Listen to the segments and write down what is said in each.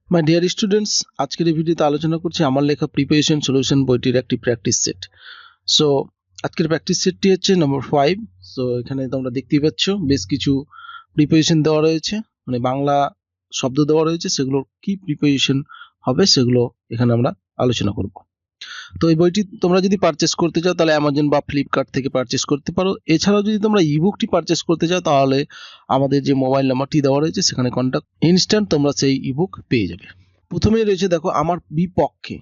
My dear students, আজকের এই ভিডিওতে আলোচনা করছি আমার লেখা প্রিপারেশন সলিউশন বইটির একটি প্র্যাকটিস সেট। সো আজকের প্র্যাকটিস সেটটি হচ্ছে নম্বর 5। সো এখানে তোমরা দেখতেই পাচ্ছ বেশ কিছু প্রিপারেশন দেওয়া রয়েছে, মানে বাংলা শব্দ দেওয়া রয়েছে, সেগুলোর কি প্রিপারেশন হবে সেগুলো এখানে আমরা আলোচনা করব। তো এই বইটি তোমরা যদি পারচেস করতে চাও তাহলে অ্যামাজন বা ফ্লিপকার্ট থেকে পারচেস করতে পারো। এছাড়াও যদি তোমরা ইবুকটি পারচেস করতে চাও তাহলে আমাদের যে মোবাইল নাম্বারটি দেওয়া রয়েছে সেখানে কন্ট্যাক্ট ইনস্ট্যান্ট তোমরা সেই ইবুক পেয়ে যাবে। প্রথমেই রয়েছে দেখো আমার বিপক্ষে,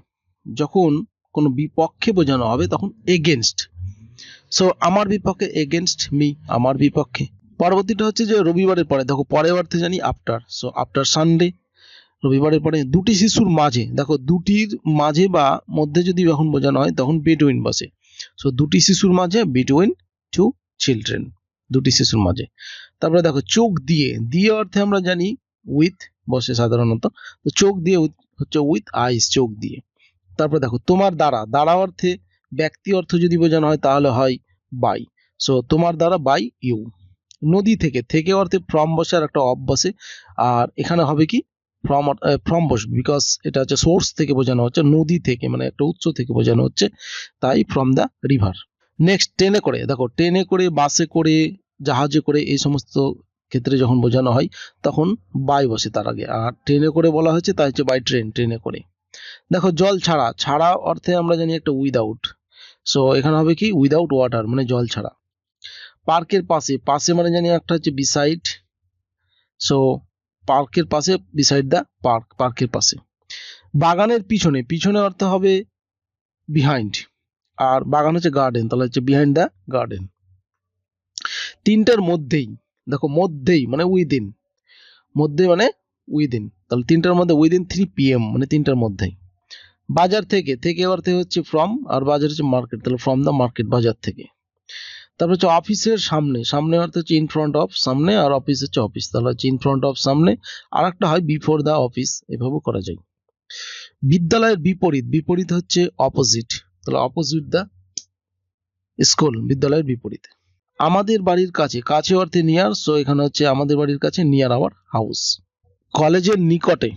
যখন কোনো বিপক্ষে বোঝানো হবে তখন এগেনস্ট। সো আমার বিপক্ষে এগেনস্ট মি, আমার বিপক্ষে। পরবর্তীটা হচ্ছে যে রবিবারের পরে, দেখো পরের অর্থে জানি আফটার, সো আফটার সানডে। রবিবারের পরে দুটি শিশুর মাঝে, দেখো দুটির মাঝে বা মধ্যে যদি যখন বোঝানো হয় তখন বিটুইন বসে। সো দুটি শিশুর মাঝে, বিটুইন টু চিলড্রেন, দুটি শিশুর মাঝে। তারপরে দেখো চোখ দিয়ে, দিয়ে অর্থে আমরা জানি উইথ বসে সাধারণত, তো চোখ দিয়ে হচ্ছে উইথ আইস, চোখ দিয়ে। তারপরে দেখো তোমার দ্বারা, দ্বারা অর্থে ব্যক্তি অর্থ যদি বোঝানো হয় তাহলে হয় বাই, সো তোমার দ্বারা বাই ইউ। নদী থেকে, থেকে অর্থে ফ্রম বসে আর একটা অফ বসে, আর এখানে হবে কি ফ্রম বসবে, বিকজ এটা হচ্ছে সোর্স থেকে বোঝানো হচ্ছে, নদী থেকে মানে একটা উৎস থেকে বোঝানো হচ্ছে, তাই ফ্রম দ্য রিভার। নেক্সট ট্রেনে করে, দেখো ট্রেনে করে, বাসে করে, জাহাজে করে, এই সমস্ত ক্ষেত্রে যখন বোঝানো হয় তখন বাই বসে তার আগে, আর ট্রেনে করে বলা হয়েছে তাই হচ্ছে বাই ট্রেন, ট্রেনে করে। দেখো জল ছাড়া, ছাড়া অর্থে আমরা জানি একটা উইদাউট, সো এখানে হবে কি উইদাউট ওয়াটার মানে জল ছাড়া। পার্কের পাশে, পাশে মানে জানি একটা হচ্ছে বিসাইড, সো পার্কের পাশে, বিসাইড দ্য পার্ক, পার্কের পাশে। বাগানের পিছনে, পিছনে অর্থ হবে বিহাইন্ড, আর বাগান হচ্ছে গার্ডেন, তাহলে হচ্ছে বিহাইন্ড দ্য গার্ডেন। তিনটার মধ্যেই, দেখো মধ্যেই মানে উইদিন, মধ্যে মানে উইদিন, তাহলে তিনটার মধ্যে উইদিন 3 PM মানে তিনটার মধ্যেই। বাজার থেকে, থেকে অর্থে হচ্ছে ফ্রম, আর বাজার হচ্ছে মার্কেট, তাহলে ফ্রম দ্য মার্কেট, বাজার থেকে। তারপর হচ্ছে অফিসের সামনে, সামনে অর্থ হচ্ছে ইন ফ্রন্ট অফ, সামনে, আর অফিস হচ্ছে অফিস, তাহলে হচ্ছে ইন ফ্রন্ট অফ সামনে, আর একটা হয় বিফোর দ্য অফিস, এভাবেও করা যায়। বিদ্যালয়ের বিপরীত, বিপরীত হচ্ছে অপোজিট, তাহলে অপোজিট দ্য স্কুল, বিদ্যালয়ের বিপরীত। আমাদের বাড়ির কাছে, কাছে অর্থে নিয়ার, সো এখানে হচ্ছে আমাদের বাড়ির কাছে, নিয়ার আওয়ার হাউস। কলেজের নিকটে,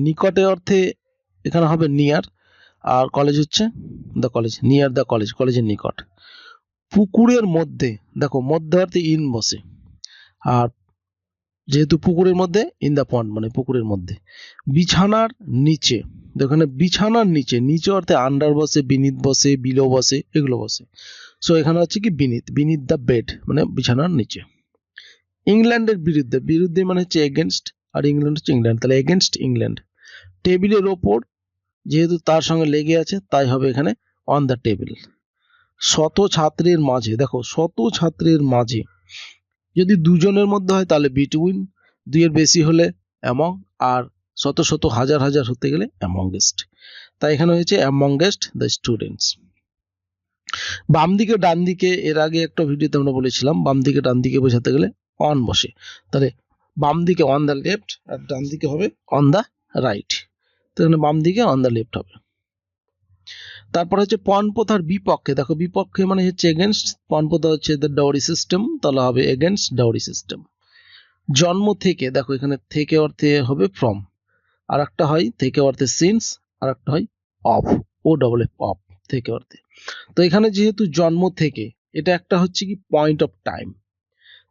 নিকটে অর্থে এখানে হবে নিয়ার, আর কলেজ হচ্ছে the college, near the college, কলেজের নিকট। পুকুরের মধ্যে, দেখো মধ্যে অর্থে ইন বসে, আর যেহেতু পুকুরের মধ্যে ইন দ্য পন্ড মানে পুকুরের মধ্যে। বিছানার নিচে, এখানে বিছানার নিচে, নিচে অর্থে আন্ডার বসে, বিনিত বসে, বিলো বসে, এগুলো বসে, সো এখানে হচ্ছে কি বিনিত, বিনিত দ্য বেড মানে বিছানার নিচে। ইংল্যান্ডের বিরুদ্ধে, বিরুদ্ধে মানে হচ্ছে এগেনস্ট, আর ইংল্যান্ড হচ্ছে ইংল্যান্ড, তাহলে এগেনস্ট ইংল্যান্ড। টেবিলের ওপর, যেহেতু তার সঙ্গে লেগে আছে তাই হবে এখানে অন দ্য টেবিল। শত ছাত্রের মাঝে, দেখো শত ছাত্রের মাঝে, যদি দুজনের মধ্যে হয় তাহলে বিটুইন, দুইয়ের বেশি হলে অ্যামং, আর শত শত হাজার হাজার হতে গেলে অ্যামংগেস্ট, তাই এখানে হয়েছে অ্যামংগেস্ট দ্য স্টুডেন্টস। বাম দিকে ডান দিকে, এর আগে একটা ভিডিওতে আমরা বলেছিলাম বাম দিকে ডান দিকে বোঝাতে গেলে অন বসে, তাহলে বাম দিকে অন দ্য লেফট, আর ডান দিকে হবে অন দ্য রাইট, তো এখানে বাম দিকে অন দ্য লেফট হবে। তারপর হচ্ছে পণপ্রথার বিপক্ষে, দেখো বিপক্ষে মানে হচ্ছে এগেনস্ট, পণপ্রথা হচ্ছে দ্য ডাউরি সিস্টেম, তাহলে হবে এগেনস্ট ডাউরি সিস্টেম। জন্ম থেকে, দেখো এখানে থেকে অর্থে হবে ফ্রম, আর একটা হয় থেকে অর্থে সিন্স, আর একটা হয় off, O double F, off, থেকে অর্থে। তো এখানে যেহেতু জন্ম থেকে, এটা একটা হচ্ছে কি পয়েন্ট অফ টাইম,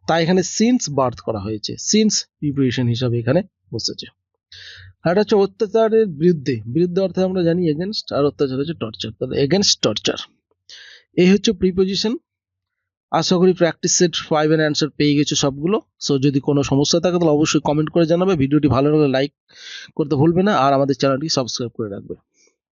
তাই এখানে সিন্স বার্থ করা হয়েছে, সিন্স প্রিপারেশন হিসাবে এখানে বসেছে। আর এটা হচ্ছে অত্যাচারের বিরুদ্ধে, বিরুদ্ধে অর্থে আমরা জানি এগেনস্ট, আর অত্যাচার হচ্ছে টর্চার, তাহলে এগেনস্ট টর্চার। এই হচ্ছে প্রিপোজিশন। আশা করি প্র্যাকটিস সেট 5 এর অ্যান্সার পেয়ে গেছো সবগুলো। সো যদি কোনো সমস্যা থাকে তাহলে অবশ্যই কমেন্ট করে জানাবে, ভিডিওটি ভালো লাগলে লাইক করতে ভুলবে না, আর আমাদের চ্যানেলটি সাবস্ক্রাইব করে রাখবে।